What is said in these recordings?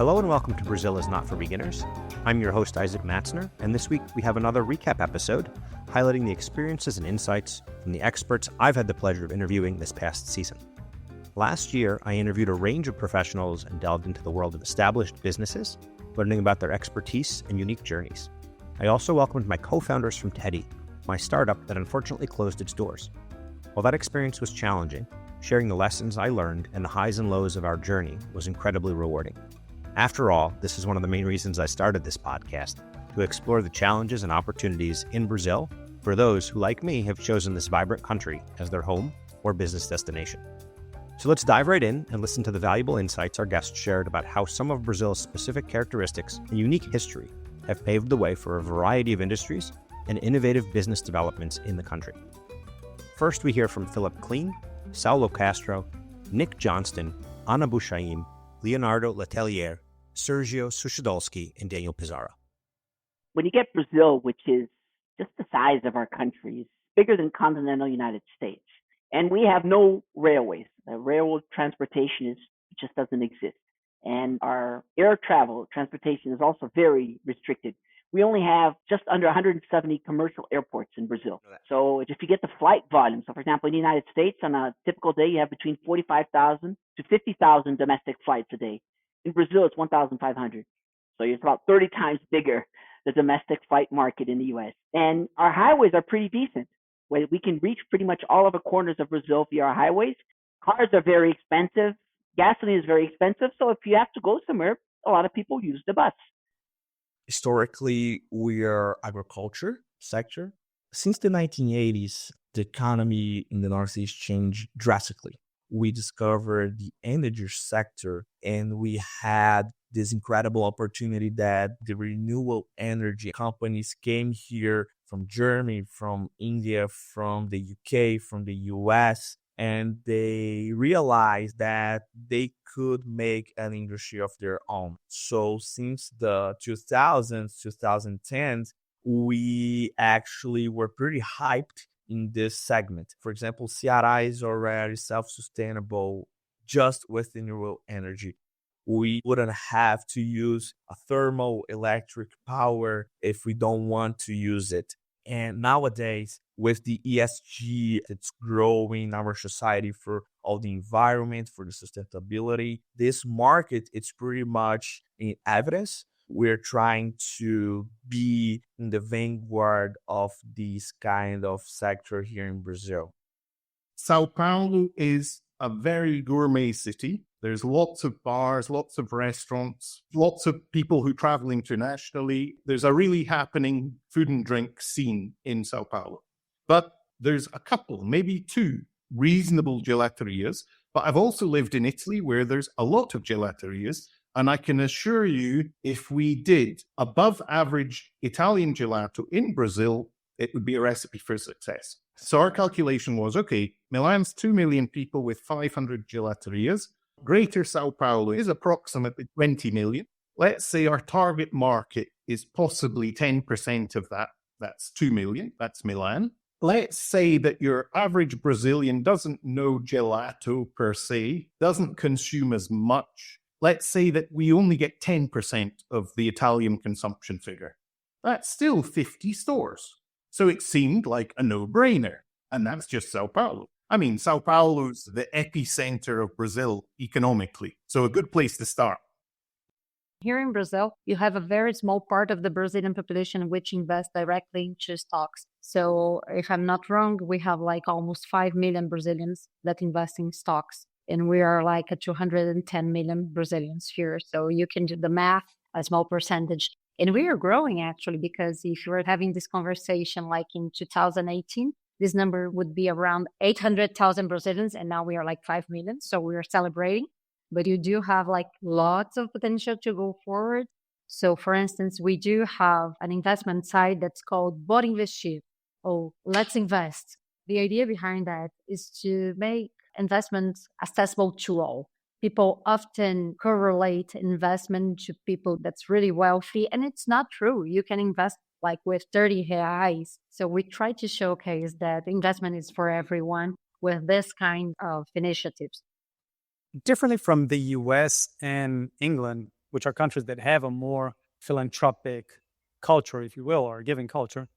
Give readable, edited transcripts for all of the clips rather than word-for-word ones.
Hello and welcome to Brazil is Not for Beginners. I'm your host, Isaac Matzner, and this week we have another recap episode highlighting the experiences and insights from the experts I've had the pleasure of interviewing this past season. Last year, I interviewed a range of professionals and delved into the world of established businesses, learning about their expertise and unique journeys. I also welcomed my co-founders from Teddy, my startup that unfortunately closed its doors. While that experience was challenging, sharing the lessons I learned and the highs and lows of our journey was incredibly rewarding. After all, this is one of the main reasons I started this podcast, to explore the challenges and opportunities in Brazil for those who, like me, have chosen this vibrant country as their home or business destination. So let's dive right in and listen to the valuable insights our guests shared about how some of Brazil's specific characteristics and unique history have paved the way for a variety of industries and innovative business developments in the country. First, we hear from Philip Kleen, Saulo Castro, Nick Johnston, Ana Bushaim, Leonardo Letelier, Sergio Sushadolski, and Daniel Pizarro. When you get Brazil, which is just the size of our country, it's bigger than continental United States, and we have no railways. Railroad transportation just doesn't exist. And our air travel transportation is also very restricted. We only have just under 170 commercial airports in Brazil. So if you get the flight volume, so for example, in the United States, on a typical day, you have between 45,000 to 50,000 domestic flights a day. In Brazil, it's 1,500. So it's about 30 times bigger, the domestic flight market in the U.S. And our highways are pretty decent. We can reach pretty much all of the corners of Brazil via our highways. Cars are very expensive. Gasoline is very expensive. So if you have to go somewhere, a lot of people use the bus. Historically, we are agriculture sector. Since the 1980s, the economy in the Northeast changed drastically. We discovered the energy sector, and we had this incredible opportunity that the renewable energy companies came here from Germany, from India, from the UK, from the US, and they realized that they could make an industry of their own. So since the 2000s, 2010s, we actually were pretty hyped in this segment. For example, Ceará is already self-sustainable just with renewable energy. We wouldn't have to use a thermal electric power if we don't want to use it. And nowadays, with the ESG that's growing in our society for all the environment, for the sustainability, this market, it's pretty much in evidence. We're trying to be in the vanguard of this kind of sector here in Brazil. Sao Paulo is a very gourmet city. There's lots of bars, lots of restaurants, lots of people who travel internationally. There's a really happening food and drink scene in Sao Paulo. But there's a couple, maybe two, reasonable gelaterias. But I've also lived in Italy where there's a lot of gelaterias. And I can assure you, if we did above average Italian gelato in Brazil, it would be a recipe for success. So our calculation was, okay, Milan's 2 million people with 500 gelaterias. Greater Sao Paulo is approximately 20 million. Let's say our target market is possibly 10% of that. That's 2 million. That's Milan. Let's say that your average Brazilian doesn't know gelato per se, doesn't consume as much. Let's say that we only get 10% of the Italian consumption figure. That's still 50 stores. So it seemed like a no-brainer. And that's just Sao Paulo. I mean, Sao Paulo's the epicenter of Brazil economically. So a good place to start. Here in Brazil, you have a very small part of the Brazilian population which invests directly into stocks. So if I'm not wrong, we have like almost 5 million Brazilians that invest in stocks. And we are like a 210 million Brazilians here. So you can do the math, a small percentage. And we are growing actually, because if you were having this conversation like in 2018, this number would be around 800,000 Brazilians. And now we are like 5 million. So we are celebrating. But you do have like lots of potential to go forward. So for instance, we do have an investment side that's called Bora Investir. Oh, let's invest. The idea behind that is to make investments accessible to all. People often correlate investment to people that's really wealthy, and it's not true. You can invest like with 30 reais. So we try to showcase that investment is for everyone with this kind of initiatives. Differently from the US and England, which are countries that have a more philanthropic culture, if you will, or a giving culture.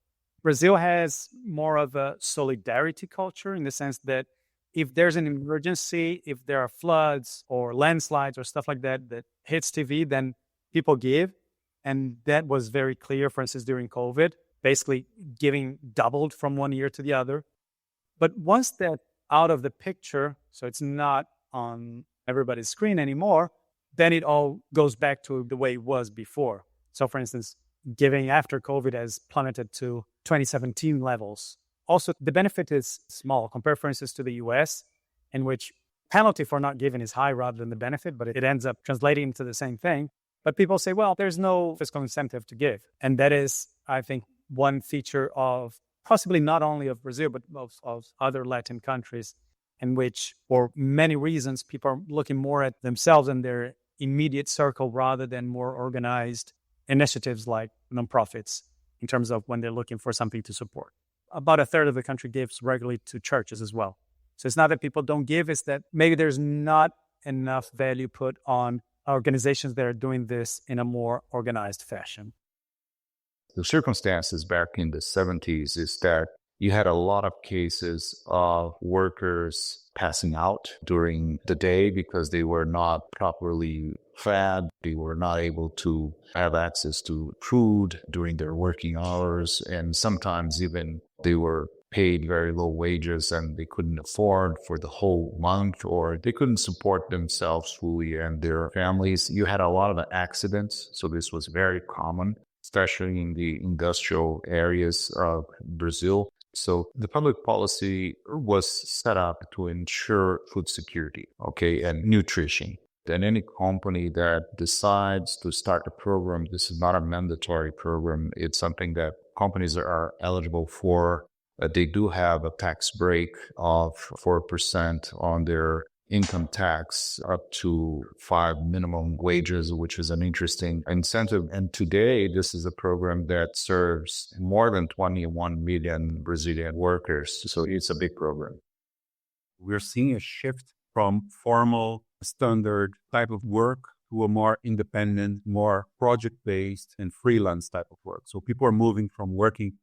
Brazil has more of a solidarity culture in the sense that if there's an emergency, if there are floods or landslides or stuff like that that hits TV, then people give. And that was very clear, for instance, during COVID, basically giving doubled from one year to the other. But once that out of the picture, so it's not on everybody's screen anymore, then it all goes back to the way it was before. So for instance, giving after COVID has plummeted to 2017 levels. Also, the benefit is small compared, for instance, to the US, in which penalty for not giving is high rather than the benefit, but it ends up translating into the same thing. But people say, well, there's no fiscal incentive to give. And that is, I think, one feature of possibly not only of Brazil, but of other Latin countries, in which, for many reasons, people are looking more at themselves and their immediate circle rather than more organized initiatives like nonprofits in terms of when they're looking for something to support. About a third of the country gives regularly to churches as well. So it's not that people don't give, it's that maybe there's not enough value put on organizations that are doing this in a more organized fashion. The circumstances back in the 70s is that you had a lot of cases of workers passing out during the day because they were not properly fed. They were not able to have access to food during their working hours. And sometimes even they were paid very low wages and they couldn't afford for the whole month, or they couldn't support themselves fully and their families. You had a lot of accidents. So this was very common, especially in the industrial areas of Brazil. So the public policy was set up to ensure food security, and nutrition. Then any company that decides to start a program, this is not a mandatory program. It's something that companies are eligible for. They do have a tax break of 4% on their income tax up to 5 minimum wages, which is an interesting incentive. And today, this is a program that serves more than 21 million Brazilian workers. So it's a big program. We're seeing a shift from formal, standard type of work to a more independent, more project-based and freelance type of work. So people are moving from working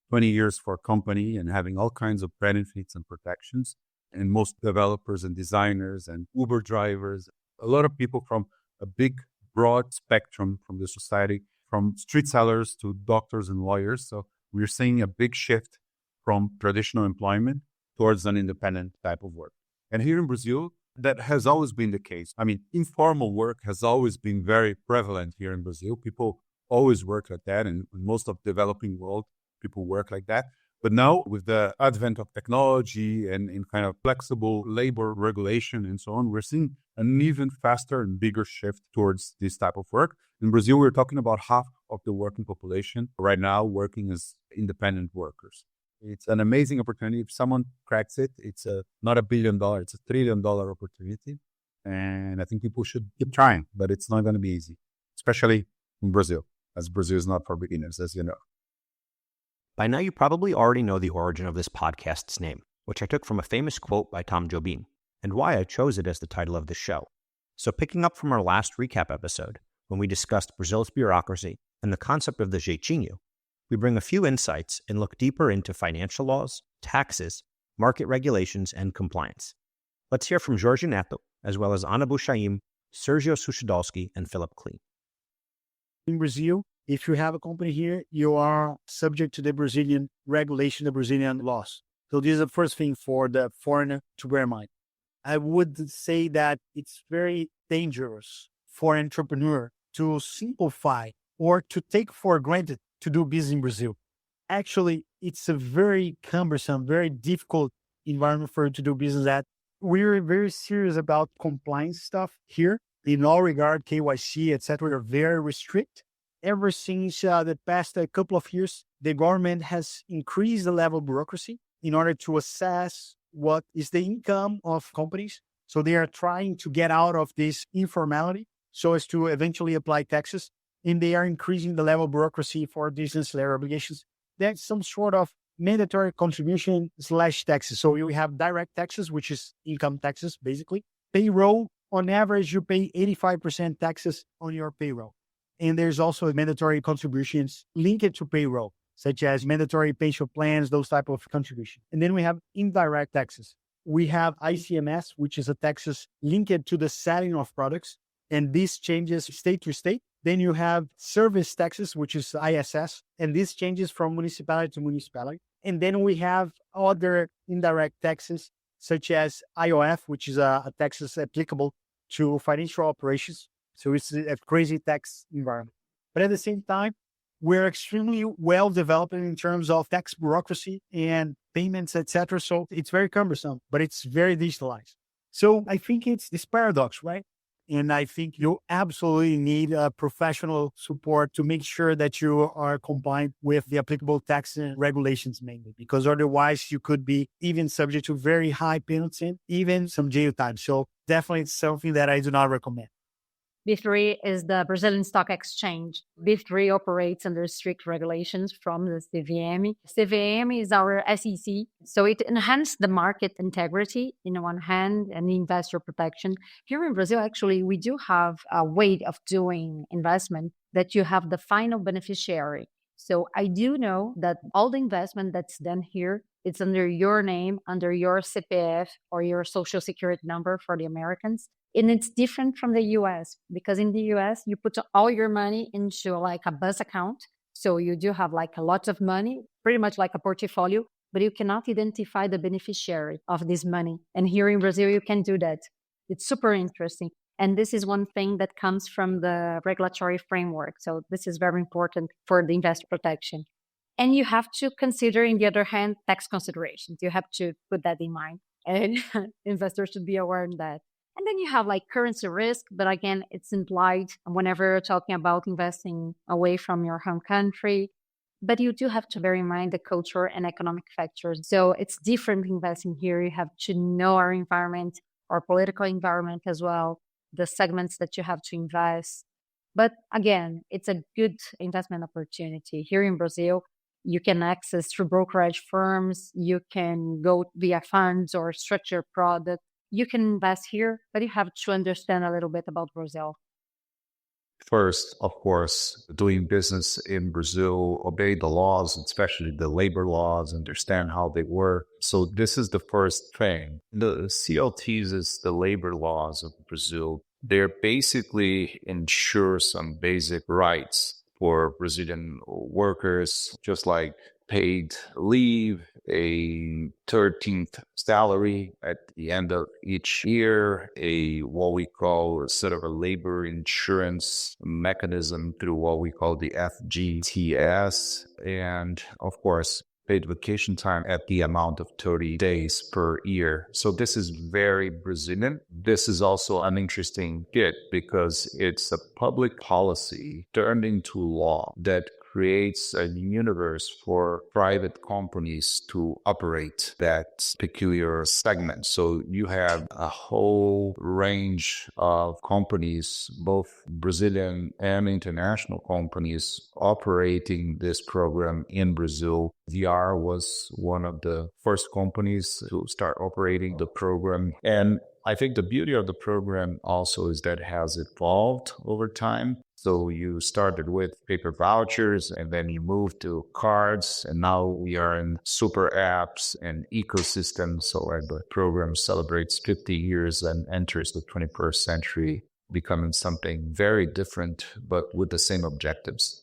20 years for a company and having all kinds of benefits and protections. And most developers and designers and Uber drivers, a lot of people from a big, broad spectrum from the society, from street sellers to doctors and lawyers. So we're seeing a big shift from traditional employment towards an independent type of work. And here in Brazil, that has always been the case. I mean, informal work has always been very prevalent here in Brazil. People always work like that. And in most of the developing world, people work like that. But now, with the advent of technology and in kind of flexible labor regulation and so on, we're seeing an even faster and bigger shift towards this type of work. In Brazil, we're talking about half of the working population right now working as independent workers. It's an amazing opportunity. If someone cracks it, it's not $1 billion, it's $1 trillion opportunity. And I think people should keep trying, but it's not going to be easy, especially in Brazil, as Brazil is not for beginners, as you know. By now, you probably already know the origin of this podcast's name, which I took from a famous quote by Tom Jobim, and why I chose it as the title of the show. So picking up from our last recap episode, when we discussed Brazil's bureaucracy and the concept of the jeitinho, we bring a few insights and look deeper into financial laws, taxes, market regulations, and compliance. Let's hear from Jorge Neto, as well as Ana Bushaim, Sergio Suchedolski, and Philip Kleen. In Brazil, if you have a company here, you are subject to the Brazilian regulation, the Brazilian laws. So this is the first thing for the foreigner to bear in mind. I would say that it's very dangerous for an entrepreneur to simplify or to take for granted to do business in Brazil. Actually, it's a very cumbersome, very difficult environment for you to do business at. We're very serious about compliance stuff here. In all regard, KYC, etc., are very restrict. Ever since the past couple of years, the government has increased the level of bureaucracy in order to assess what is the income of companies. So they are trying to get out of this informality so as to eventually apply taxes. And they are increasing the level of bureaucracy for these ancillary obligations. There's some sort of mandatory contribution / taxes. So we have direct taxes, which is income taxes, basically. Payroll on average, you pay 85% taxes on your payroll. And there's also mandatory contributions linked to payroll, such as mandatory pension plans, those type of contributions. And then we have indirect taxes. We have ICMS, which is a taxes linked to the selling of products, and this changes state to state. Then you have service taxes, which is ISS, and this changes from municipality to municipality. And then we have other indirect taxes, such as IOF, which is a taxes applicable to financial operations. So it's a crazy tax environment. But at the same time, we're extremely well developed in terms of tax bureaucracy and payments, etc. So it's very cumbersome, but it's very digitalized. So I think it's this paradox, right? And I think you absolutely need professional support to make sure that you are compliant with the applicable tax and regulations mainly, because otherwise you could be even subject to very high penalties and even some jail time. So definitely it's something that I do not recommend. B3 is the Brazilian Stock Exchange. B3 operates under strict regulations from the CVM. CVM is our SEC, so it enhances the market integrity in one hand and investor protection. Here in Brazil, actually, we do have a way of doing investment that you have the final beneficiary. So I do know that all the investment that's done here, it's under your name, under your CPF or your social security number for the Americans. And it's different from the US because in the US, you put all your money into like a bus account. So you do have like a lot of money, pretty much like a portfolio, but you cannot identify the beneficiary of this money. And here in Brazil, you can do that. It's super interesting. And this is one thing that comes from the regulatory framework. So this is very important for the investor protection. And you have to consider, in the other hand, tax considerations. You have to put that in mind. And investors should be aware of that. And then you have like currency risk, but again, it's implied whenever you're talking about investing away from your home country. But you do have to bear in mind the cultural and economic factors. So it's different investing here. You have to know our environment, our political environment as well, the segments that you have to invest. But again, it's a good investment opportunity. Here in Brazil, you can access through brokerage firms. You can go via funds or structured products. You can invest here, but you have to understand a little bit about Brazil. First, of course, doing business in Brazil, obey the laws, especially the labor laws, understand how they work. So this is the first thing. The CLTs is the labor laws of Brazil. They're basically ensure some basic rights for Brazilian workers, just like paid leave, a 13th salary at the end of each year, a what we call sort of a labor insurance mechanism through what we call the FGTS, and of course, paid vacation time at the amount of 30 days per year. So this is very Brazilian. This is also an interesting bit because it's a public policy turned into law that creates a universe for private companies to operate that peculiar segment. So you have a whole range of companies, both Brazilian and international companies, operating this program in Brazil. VR was one of the first companies to start operating the program. And I think the beauty of the program also is that it has evolved over time. So you started with paper vouchers and then you moved to cards, and now we are in super apps and ecosystems. So the program celebrates 50 years and enters the 21st century, becoming something very different, but with the same objectives.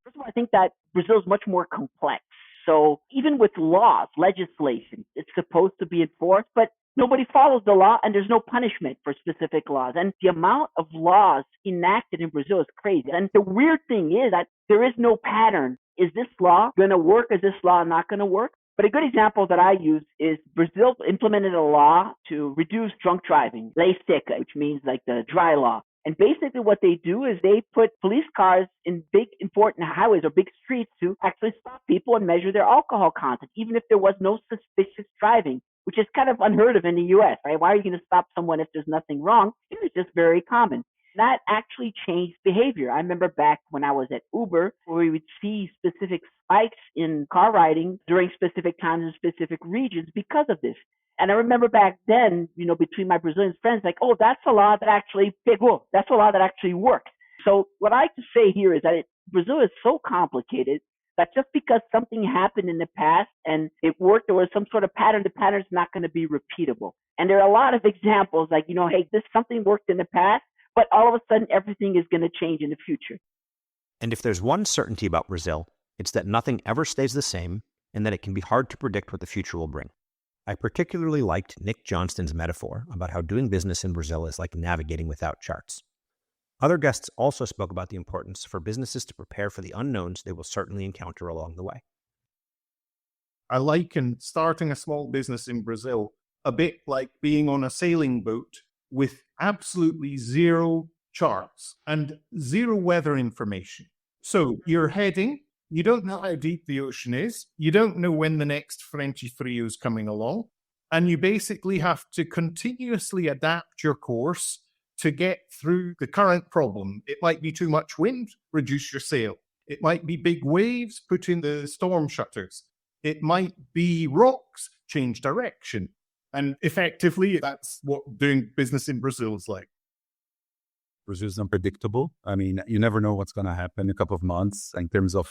First of all, I think that Brazil is much more complex. So even with laws, legislation, it's supposed to be enforced, but nobody follows the law and there's no punishment for specific laws. And the amount of laws enacted in Brazil is crazy. And the weird thing is that there is no pattern. Is this law going to work? Is this law not going to work? But a good example that I use is Brazil implemented a law to reduce drunk driving, lei seca, which means like the dry law. And basically what they do is they put police cars in big important highways or big streets to actually stop people and measure their alcohol content, even if there was no suspicious driving, which is kind of unheard of in the US, right? Why are you going to stop someone if there's nothing wrong? It's just very common. that actually changed behavior. I remember back when I was at Uber, where we would see specific spikes in car riding during specific times in specific regions because of this. And I remember back then, between my Brazilian friends, like, oh, that's a law that actually pegou. That's a law that actually works. So what I like to say here is that Brazil is so complicated that just because something happened in the past and it worked, there was some sort of pattern, the pattern's not going to be repeatable. And there are a lot of examples like, hey, this something worked in the past, but all of a sudden everything is going to change in the future. And if there's one certainty about Brazil, it's that nothing ever stays the same and that it can be hard to predict what the future will bring. I particularly liked Nick Johnston's metaphor about how doing business in Brazil is like navigating without charts. Other guests also spoke about the importance for businesses to prepare for the unknowns they will certainly encounter along the way. I liken starting a small business in Brazil a bit like being on a sailing boat with absolutely zero charts and zero weather information. So you're heading, you don't know how deep the ocean is, you don't know when the next Frenchy Frio is coming along, and you basically have to continuously adapt your course to get through the current problem. It might be too much wind, reduce your sail. It might be big waves, put in the storm shutters. It might be rocks, change direction. And effectively, that's what doing business in Brazil is like. Brazil is unpredictable. I mean, you never know what's going to happen in a couple of months in terms of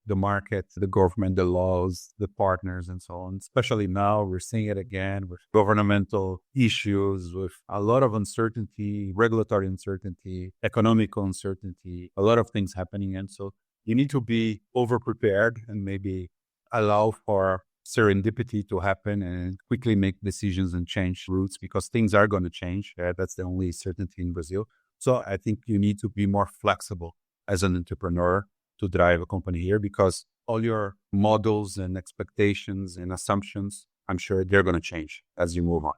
the market, the government, the laws, the partners, and so on. Especially now, we're seeing it again with governmental issues, with a lot of uncertainty, regulatory uncertainty, economic uncertainty, a lot of things happening. And so you need to be over-prepared and maybe allow for serendipity to happen and quickly make decisions and change routes because things are going to change. That's the only certainty in Brazil. So I think you need to be more flexible as an entrepreneur to drive a company here because all your models and expectations and assumptions, I'm sure they're going to change as you move on.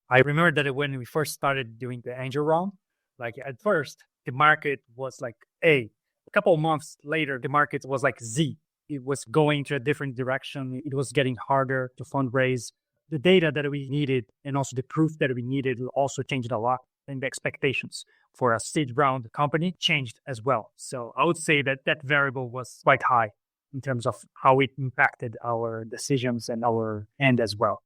I remember that when we first started doing the angel round, like at first, the market was like A. A couple of months later, the market was like Z. It was going to a different direction. It was getting harder to fundraise. The data that we needed and also the proof that we needed also changed a lot. And the expectations for a seed round company changed as well. So I would say that that variable was quite high in terms of how it impacted our decisions and our end as well.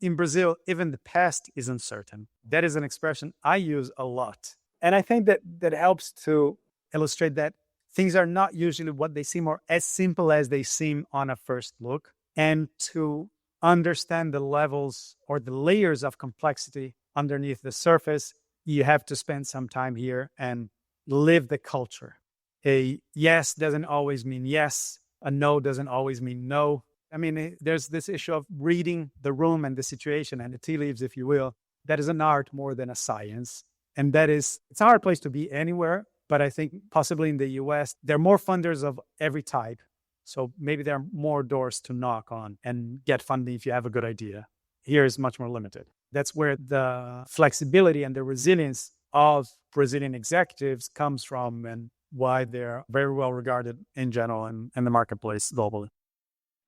In Brazil, even the past is uncertain. That is an expression I use a lot. And I think that helps to illustrate that things are not usually what they seem or as simple as they seem on a first look. And to understand the levels or the layers of complexity underneath the surface, you have to spend some time here and live the culture. A yes doesn't always mean yes. A no doesn't always mean no. I mean, there's this issue of reading the room and the situation and the tea leaves, if you will. That is an art more than a science. And it's a hard place to be anywhere. But I think possibly in the US, there are more funders of every type. So maybe there are more doors to knock on and get funding if you have a good idea. Here is much more limited. That's where the flexibility and the resilience of Brazilian executives comes from and why they're very well regarded in general and in the marketplace globally.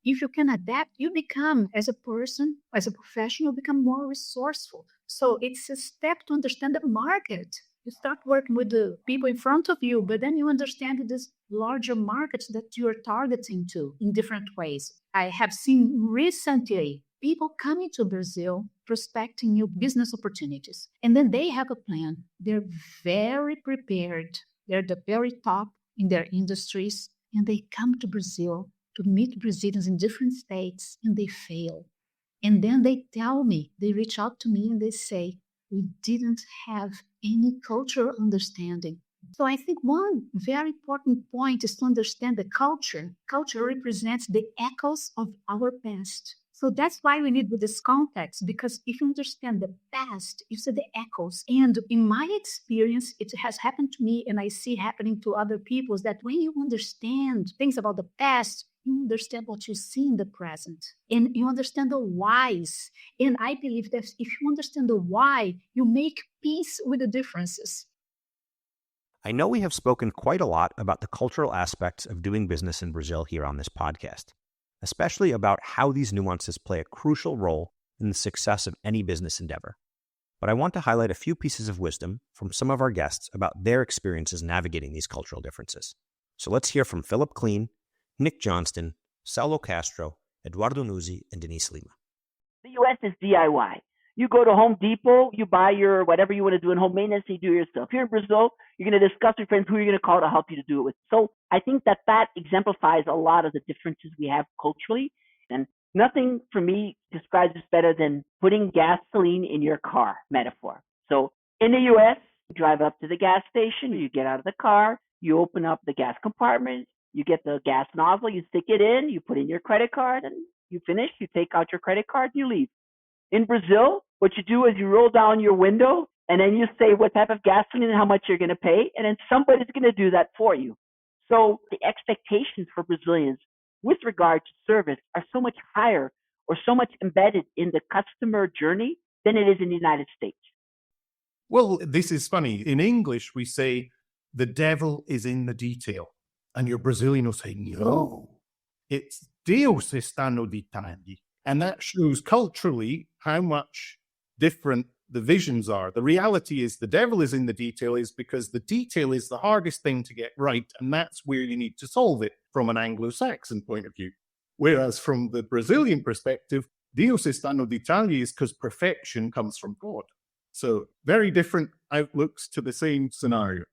If you can adapt, you become, as a person, as a professional, become more resourceful. So it's a step to understand the market. You start working with the people in front of you, but then you understand this larger markets that you are targeting to in different ways. I have seen recently people coming to Brazil prospecting new business opportunities, and then they have a plan. They're very prepared. They're the very top in their industries, and they come to Brazil to meet Brazilians in different states, and they fail. And then they tell me, they reach out to me and they say, we didn't have any cultural understanding. So I think one very important point is to understand the culture. Culture represents the echoes of our past. So that's why we need this context, because if you understand the past, you see the echoes. And in my experience, it has happened to me, and I see happening to other people, that when you understand things about the past, you understand what you see in the present, and you understand the whys. And I believe that if you understand the why, you make peace with the differences. I know we have spoken quite a lot about the cultural aspects of doing business in Brazil here on this podcast, especially about how these nuances play a crucial role in the success of any business endeavor. but I want to highlight a few pieces of wisdom from some of our guests about their experiences navigating these cultural differences. So let's hear from Philip Kleen, Nick Johnston, Saulo Castro, Eduardo Nuzzi, and Denise Lima. The U.S. is DIY. You go to Home Depot, you buy your whatever you want to do in home maintenance, and you do it yourself. Here in Brazil, you're going to discuss with friends who you're going to call to help you to do it with. So I think that exemplifies a lot of the differences we have culturally. And nothing for me describes this better than putting gasoline in your car metaphor. So in the U.S., you drive up to the gas station, you get out of the car, you open up the gas compartment, you get the gas nozzle, you stick it in, you put in your credit card, and you finish, you take out your credit card, you leave. In Brazil, what you do is you roll down your window and then you say what type of gasoline and how much you're going to pay, and then somebody's going to do that for you. So the expectations for Brazilians with regard to service are so much higher or so much embedded in the customer journey than it is in the United States. Well, this is funny. In English, we say the devil is in the detail. And your Brazilian will say, no, it's Deus está no detalhe. And that shows culturally how much different the visions are. The reality is the devil is in the detail is because the detail is the hardest thing to get right. And that's where you need to solve it from an Anglo-Saxon point of view. Whereas from the Brazilian perspective, Deus está no detalhe is because perfection comes from God. So very different outlooks to the same scenario.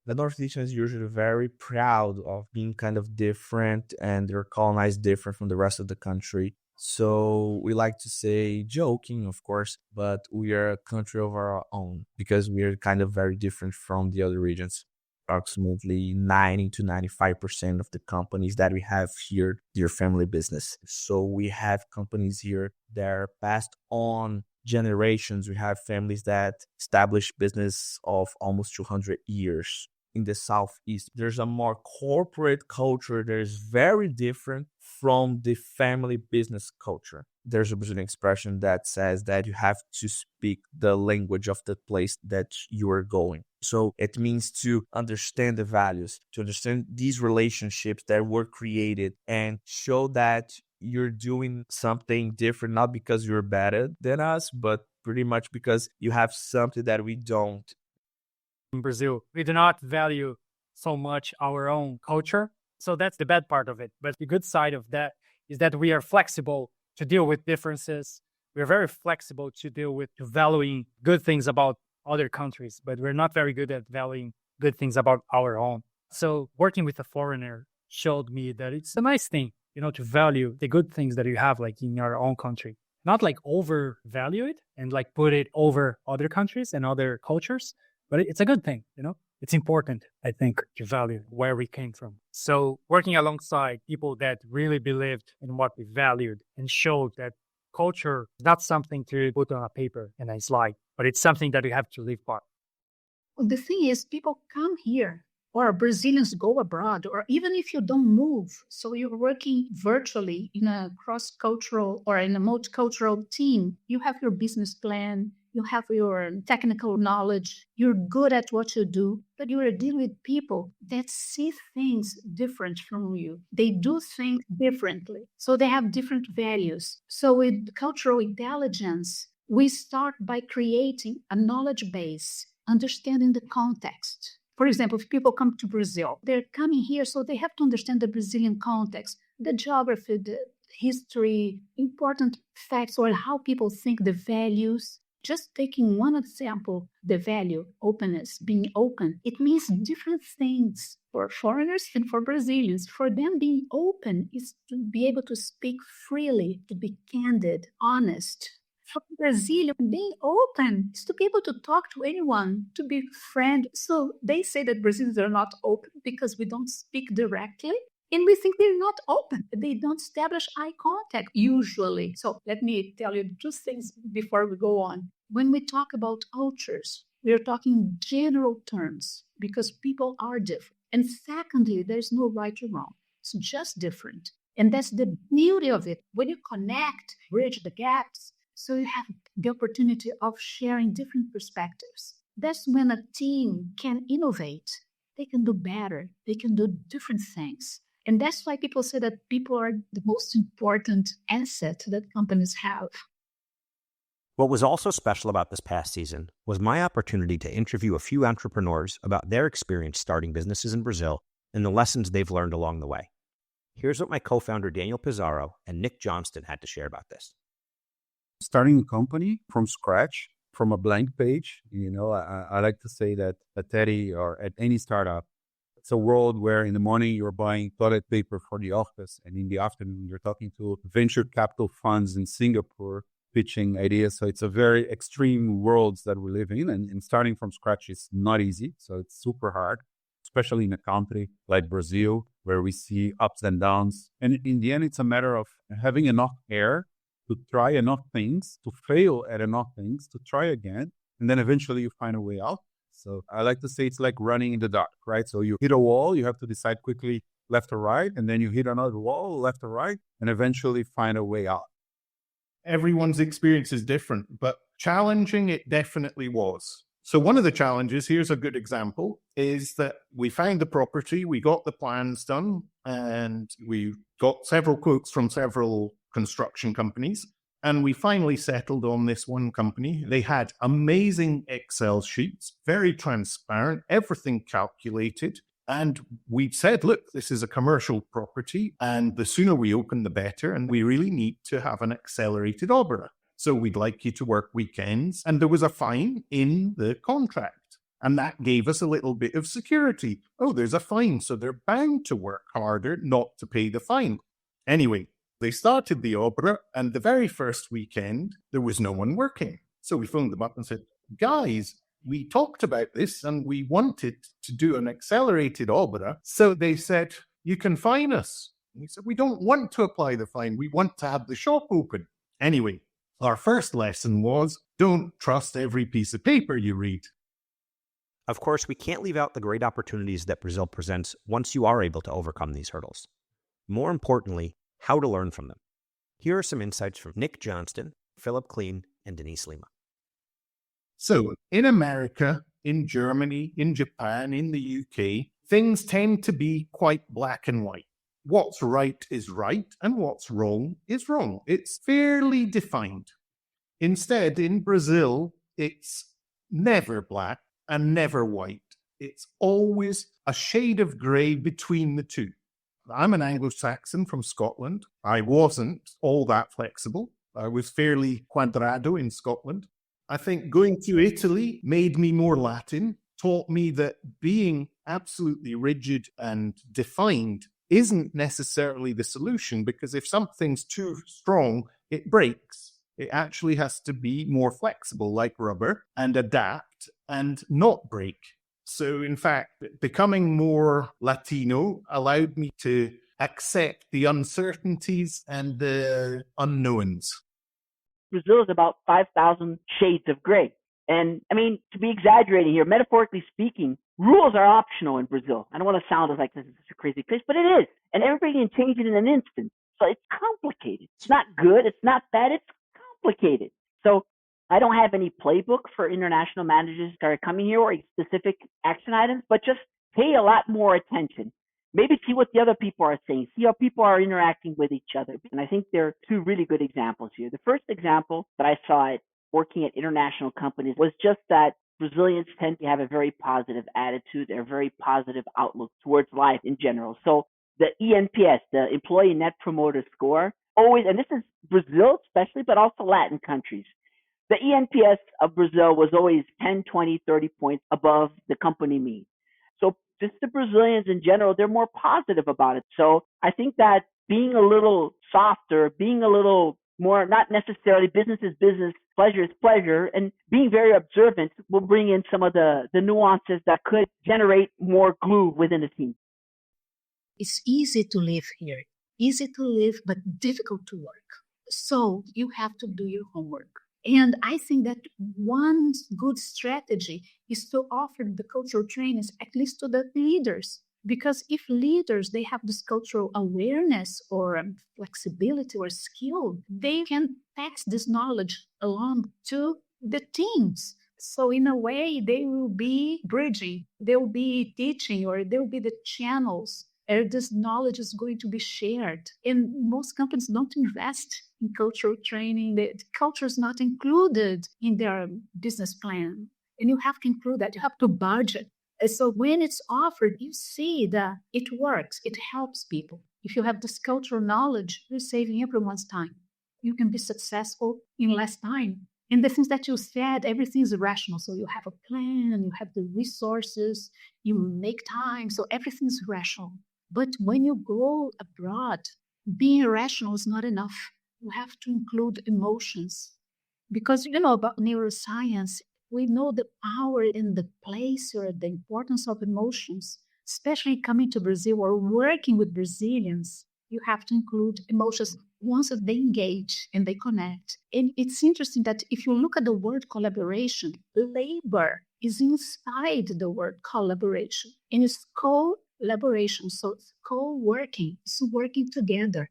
The Northeastern is usually very proud of being kind of different, and they're colonized different from the rest of the country. So we like to say, joking, of course, but we are a country of our own because we are kind of very different from the other regions. Approximately 90 to 95% of the companies that we have here, they're family business. So we have companies here that are passed on generations. We have families that establish business of almost 200 years. In the Southeast, there's a more corporate culture that is very different from the family business culture. There's a Brazilian expression that says that you have to speak the language of the place that you are going. So it means to understand the values, to understand these relationships that were created and show that you're doing something different, not because you're better than us, but pretty much because you have something that we don't. In Brazil, we do not value so much our own culture. So that's the bad part of it. But the good side of that is that we are flexible to deal with differences. We're very flexible to deal with valuing good things about other countries, but we're not very good at valuing good things about our own. So working with a foreigner showed me that it's a nice thing, to value the good things that you have like in your own country. Not like overvalue it and like put it over other countries and other cultures. But it's a good thing, It's important, I think, to value where we came from. So working alongside people that really believed in what we valued and showed that culture is not something to put on a paper and a slide, but it's something that you have to live by. Well, the thing is, people come here, or Brazilians go abroad, or even if you don't move, so you're working virtually in a cross-cultural or in a multicultural team, you have your business plan, you have your technical knowledge, you're good at what you do, but you are dealing with people that see things different from you. They do things differently. So they have different values. So with cultural intelligence, we start by creating a knowledge base, understanding the context. For example, if people come to Brazil, they're coming here, so they have to understand the Brazilian context, the geography, the history, important facts, or how people think, the values. Just taking one example, the value, openness, being open, it means different things for foreigners and for Brazilians. For them, being open is to be able to speak freely, to be candid, honest. For Brazilian, being open is to be able to talk to anyone, to be friend. So they say that Brazilians are not open because we don't speak directly. And we think they're not open. They don't establish eye contact usually. So let me tell you two things before we go on. When we talk about cultures, we're talking general terms because people are different. And secondly, there's no right or wrong. It's just different. And that's the beauty of it. When you connect, bridge the gaps, so you have the opportunity of sharing different perspectives. That's when a team can innovate. They can do better. They can do different things. And that's why people say that people are the most important asset that companies have. What was also special about this past season was my opportunity to interview a few entrepreneurs about their experience starting businesses in Brazil and the lessons they've learned along the way. Here's what my co-founder Daniel Pizarro and Nick Johnston had to share about this. Starting a company from scratch, from a blank page, I like to say that at Teddy or at any startup, it's a world where in the morning you're buying toilet paper for the office, and in the afternoon you're talking to venture capital funds in Singapore pitching ideas. So it's a very extreme worlds that we live in, and starting from scratch is not easy. So it's super hard, especially in a country like Brazil, where we see ups and downs. And in the end, it's a matter of having enough air to try enough things, to fail at enough things, to try again, and then eventually you find a way out. So I like to say it's like running in the dark, right? So you hit a wall, you have to decide quickly left or right, and then you hit another wall, left or right, and eventually find a way out. Everyone's experience is different, but challenging it definitely was. So one of the challenges, here's a good example, is that we found the property, we got the plans done, and we got several quotes from several construction companies, and we finally settled on this one company. They had amazing Excel sheets, very transparent, everything calculated. And we said, look, this is a commercial property, and the sooner we open, the better. And we really need to have an accelerated obra. So we'd like you to work weekends. And there was a fine in the contract. And that gave us a little bit of security. Oh, there's a fine, so they're bound to work harder not to pay the fine. Anyway, they started the obra, and the very first weekend, there was no one working. So we phoned them up and said, guys, we talked about this and we wanted to do an accelerated obra. So they said, you can fine us. And we said, we don't want to apply the fine. We want to have the shop open. Anyway, our first lesson was don't trust every piece of paper you read. Of course, we can't leave out the great opportunities that Brazil presents once you are able to overcome these hurdles. More importantly, how to learn from them. Here are some insights from Nick Johnston, Philip Kleen, and Denise Lima. So in America, in Germany, in Japan, in the UK, things tend to be quite black and white. What's right is right and what's wrong is wrong. It's fairly defined. Instead, in Brazil, it's never black and never white. It's always a shade of grey between the two. I'm an Anglo-Saxon from Scotland. I wasn't all that flexible. I was fairly quadrado in Scotland. I think going to Italy made me more Latin, taught me that being absolutely rigid and defined isn't necessarily the solution, because if something's too strong, it breaks. It actually has to be more flexible, like rubber, and adapt and not break. So in fact, becoming more Latino allowed me to accept the uncertainties and the unknowns. Brazil is about 5,000 shades of gray. And I mean, to be exaggerating here, metaphorically speaking, rules are optional in Brazil. I don't want to sound like this is a crazy place, but it is. And everybody can change it in an instant. So it's complicated. It's not good. It's not bad. It's complicated. So I don't have any playbook for international managers that are coming here or specific action items, but just pay a lot more attention. Maybe see what the other people are saying, see how people are interacting with each other. And I think there are two really good examples here. The first example that I saw it working at international companies was just that Brazilians tend to have a very positive attitude, a very positive outlook towards life in general. So the ENPS, the Employee Net Promoter Score, always, and this is Brazil especially, but also Latin countries. The ENPS of Brazil was always 10, 20, 30 points above the company mean. So just the Brazilians in general, they're more positive about it. So I think that being a little softer, being a little more, not necessarily business is business, pleasure is pleasure, and being very observant will bring in some of the nuances that could generate more glue within the team. It's easy to live here, easy to live, but difficult to work. So you have to do your homework. And I think that one good strategy is to offer the cultural trainings at least to the leaders. Because if leaders, they have this cultural awareness or flexibility or skill, they can pass this knowledge along to the teams. So in a way, they will be bridging, they will be teaching, or they will be the channels. And this knowledge is going to be shared. And most companies don't invest in cultural training. The culture is not included in their business plan. And you have to include that. You have to budget. And so when it's offered, you see that it works. It helps people. If you have this cultural knowledge, you're saving everyone's time. You can be successful in less time. And the things that you said, everything is rational. So you have a plan, you have the resources, you make time. So everything is rational. But when you go abroad, being rational is not enough. You have to include emotions. Because about neuroscience, we know the power and the place or the importance of emotions, especially coming to Brazil or working with Brazilians. You have to include emotions once they engage and they connect. And it's interesting that if you look at the word collaboration, labor is inside the word collaboration. And it's collaboration, so it's co-working, it's working together.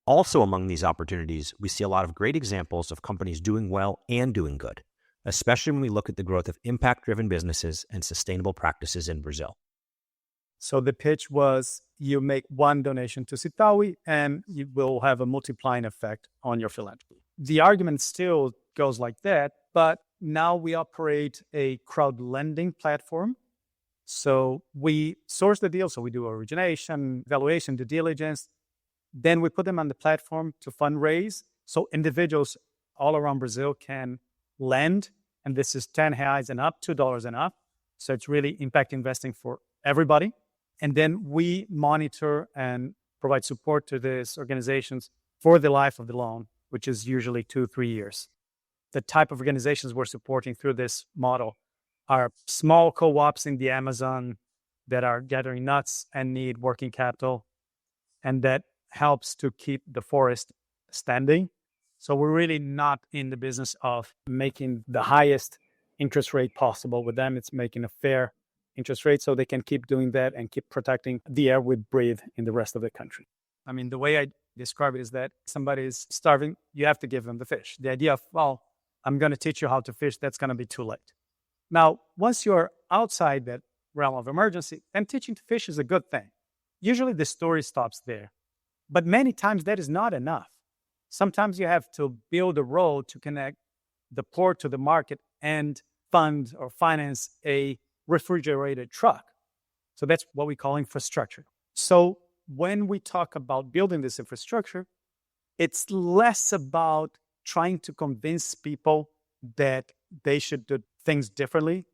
Also among these opportunities, we see a lot of great examples of companies doing well and doing good, especially when we look at the growth of impact-driven businesses and sustainable practices in Brazil. So the pitch was you make one donation to Citaui and you will have a multiplying effect on your philanthropy. The argument still goes like that, but now we operate a crowd lending platform. So we source the deal. So we do origination, evaluation, due diligence. Then we put them on the platform to fundraise. So individuals all around Brazil can lend. And this is 10 reais and up, $2 and up. So it's really impact investing for everybody. And then we monitor and provide support to these organizations for the life of the loan, which is usually 2-3 years. The type of organizations we're supporting through this model are small co-ops in the Amazon that are gathering nuts and need working capital, and that helps to keep the forest standing. So we're really not in the business of making the highest interest rate possible with them. It's making a fair interest rate so they can keep doing that and keep protecting the air we breathe in the rest of the country. I mean, the way I describe it is that somebody is starving, you have to give them the fish. The idea of, well, I'm going to teach you how to fish, that's going to be too late. Now, once you're outside that realm of emergency, then teaching to fish is a good thing. Usually the story stops there. But many times that is not enough. Sometimes you have to build a road to connect the port to the market and fund or finance a refrigerated truck. So that's what we call infrastructure. So when we talk about building this infrastructure, it's less about trying to convince people that they should do things differently.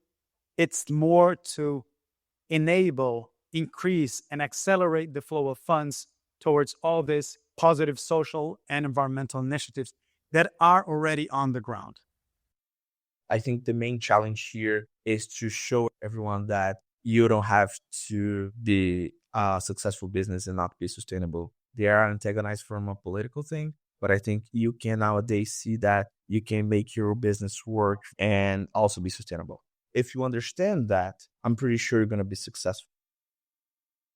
It's more to enable, increase, and accelerate the flow of funds towards all these positive social and environmental initiatives that are already on the ground. I think the main challenge here is to show everyone that you don't have to be a successful business and not be sustainable. They are antagonized from a political thing, but I think you can nowadays see that you can make your business work and also be sustainable. If you understand that, I'm pretty sure you're going to be successful.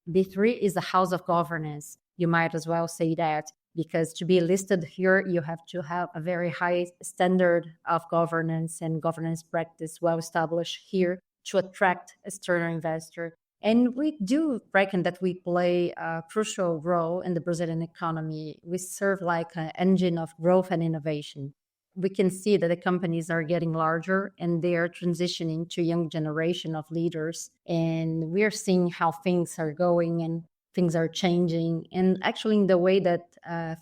B3 is a house of governance. You might as well say that, because to be listed here, you have to have a very high standard of governance and governance practice well established here to attract external investor. And we do reckon that we play a crucial role in the Brazilian economy. We serve like an engine of growth and innovation. We can see that the companies are getting larger and they are transitioning to a young generation of leaders. And we're seeing how things are going and things are changing. And actually in the way that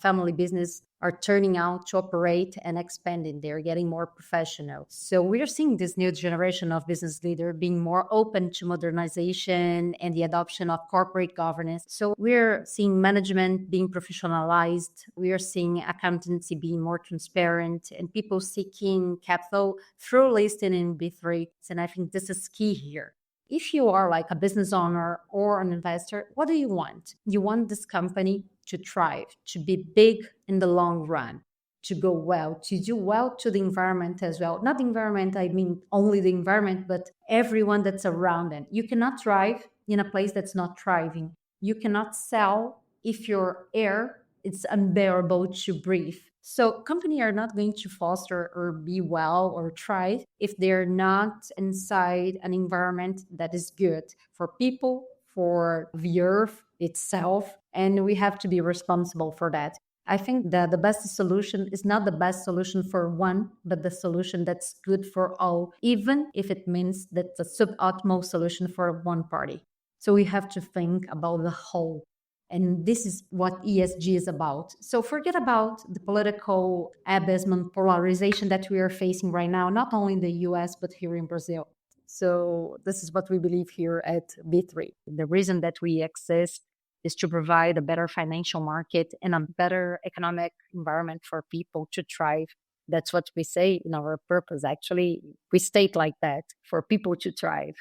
family business are turning out to operate and expanding. They're getting more professional. So we're seeing this new generation of business leader being more open to modernization and the adoption of corporate governance. So we're seeing management being professionalized. We are seeing accountancy being more transparent and people seeking capital through listing in B3. And I think this is key here. If you are like a business owner or an investor, what do you want? You want this company to thrive, to be big in the long run, to go well, to do well to the environment as well. Not the environment, I mean only the environment, but everyone that's around it. You cannot thrive in a place that's not thriving. You cannot sell if your air is unbearable to breathe. So companies are not going to foster or be well or thrive if they're not inside an environment that is good for people, for the earth itself, and we have to be responsible for that. I think that the best solution is not the best solution for one, but the solution that's good for all, even if it means that's a suboptimal solution for one party. So we have to think about the whole. And this is what ESG is about. So forget about the political abysm and polarization that we are facing right now, not only in the US, but here in Brazil. So this is what we believe here at B3. The reason that we exist is to provide a better financial market and a better economic environment for people to thrive. That's what we say in our purpose. Actually, we state like that, for people to thrive.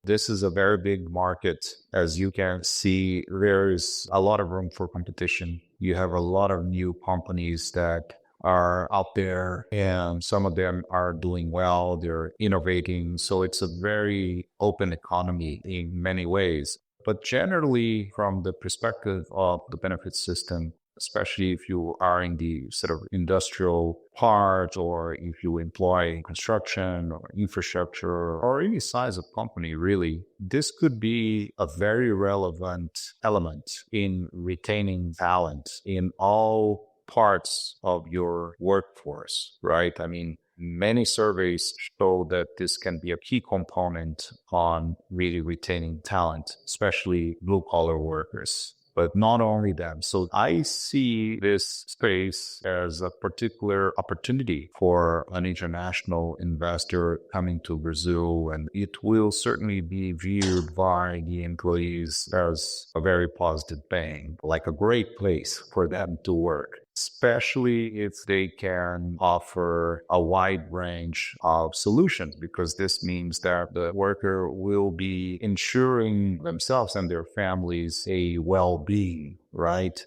This is a very big market. As you can see, there's a lot of room for competition. You have a lot of new companies that are out there, and some of them are doing well. They're innovating. So it's a very open economy in many ways. But generally, from the perspective of the benefit system, especially if you are in the sort of industrial part, or if you employ construction or infrastructure or any size of company, really, this could be a very relevant element in retaining talent in all parts of your workforce, right? I mean, many surveys show that this can be a key component on really retaining talent, especially blue-collar workers. But not only them. So I see this space as a particular opportunity for an international investor coming to Brazil, and it will certainly be viewed by the employees as a very positive thing, like a great place for them to work, especially if they can offer a wide range of solutions, because this means that the worker will be ensuring themselves and their families a well-being, right?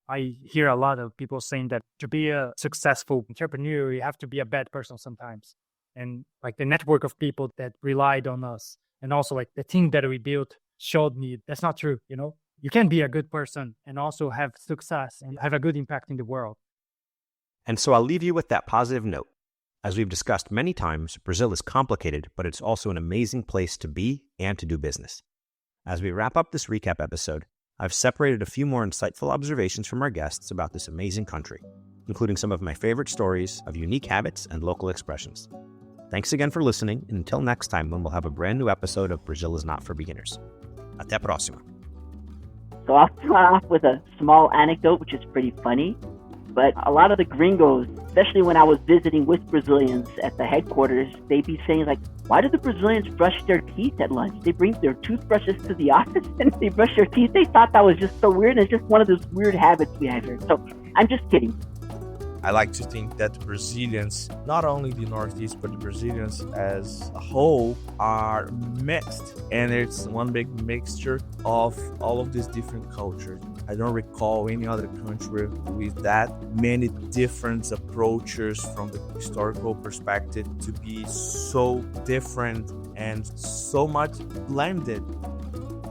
I hear a lot of people saying that to be a successful entrepreneur, you have to be a bad person sometimes. And like the network of people that relied on us, and also like the team that we built showed me that's not true, you know? You can be a good person and also have success and have a good impact in the world. And so I'll leave you with that positive note. As we've discussed many times, Brazil is complicated, but it's also an amazing place to be and to do business. As we wrap up this recap episode, I've separated a few more insightful observations from our guests about this amazing country, including some of my favorite stories of unique habits and local expressions. Thanks again for listening, and until next time when we'll have a brand new episode of Brazil is Not for Beginners. Até a próxima. So I'll start off with a small anecdote, which is pretty funny. But a lot of the gringos, especially when I was visiting with Brazilians at the headquarters, they'd be saying like, why do the Brazilians brush their teeth at lunch? They bring their toothbrushes to the office and they brush their teeth. They thought that was just so weird. And it's just one of those weird habits we have here. So I'm just kidding. I like to think that Brazilians, not only the Northeast, but the Brazilians as a whole, are mixed. And it's one big mixture of all of these different cultures. I don't recall any other country with that many different approaches from the historical perspective to be so different and so much blended.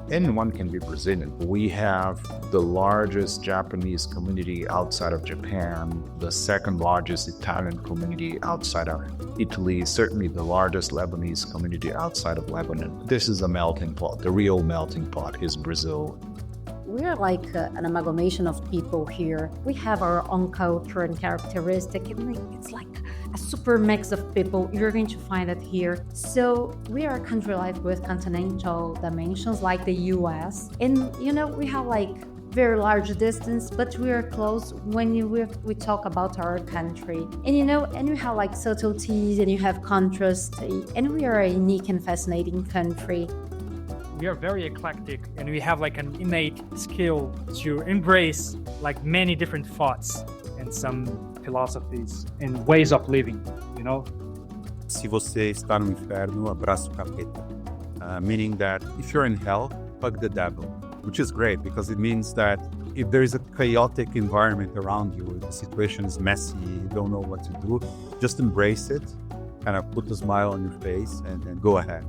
Anyone can be Brazilian. We have the largest Japanese community outside of Japan, the second largest Italian community outside of Italy, certainly the largest Lebanese community outside of Lebanon. This is a melting pot. The real melting pot is Brazil. We are like an amalgamation of people here. We have our own culture and characteristic. It's like a super mix of people. You're going to find it here. So we are a country like with continental dimensions like the US. And, we have like very large distance, but we are close when we talk about our country. And we have like subtleties and you have contrast. And we are a unique and fascinating country. We are very eclectic and we have like an innate skill to embrace like many different thoughts and some philosophies and ways of living, Se você está no inferno, abraça o capeta. Meaning that if you're in hell, hug the devil, which is great because it means that if there is a chaotic environment around you, if the situation is messy, you don't know what to do, just embrace it, kind of put a smile on your face and go ahead.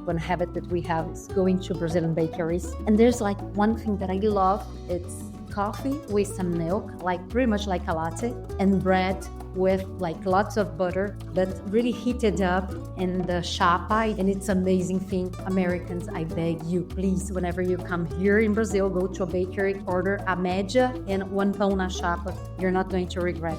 One habit that we have is going to Brazilian bakeries. And there's like one thing that I love. It's coffee with some milk, like pretty much like a latte, and bread with like lots of butter, but really heated up in the chapa. And it's amazing thing. Americans, I beg you, please, whenever you come here in Brazil, go to a bakery, order a média and 1 pão na chapa. You're not going to regret.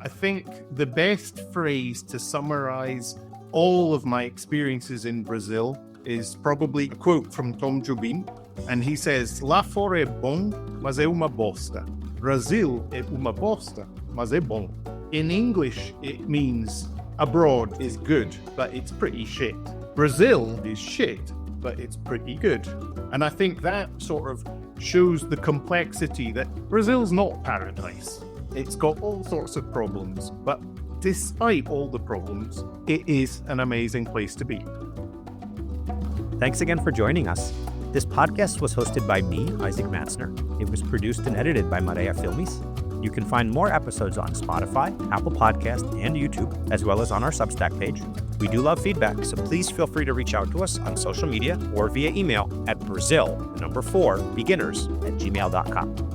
I think the best phrase to summarize all of my experiences in Brazil is probably a quote from Tom Jobim. And he says, lá fora é bom, mas é uma bosta. Brasil é uma bosta, mas é bom. In English, it means abroad is good, but it's pretty shit. Brazil is shit, but it's pretty good. And I think that sort of shows the complexity that Brazil's not paradise. It's got all sorts of problems, but despite all the problems, it is an amazing place to be. Thanks again for joining us. This podcast was hosted by me, Isaac Matzner. It was produced and edited by Maria Filmes. You can find more episodes on Spotify, Apple Podcast, and YouTube, as well as on our Substack page. We do love feedback, so please feel free to reach out to us on social media or via email at Brazil4beginners@gmail.com.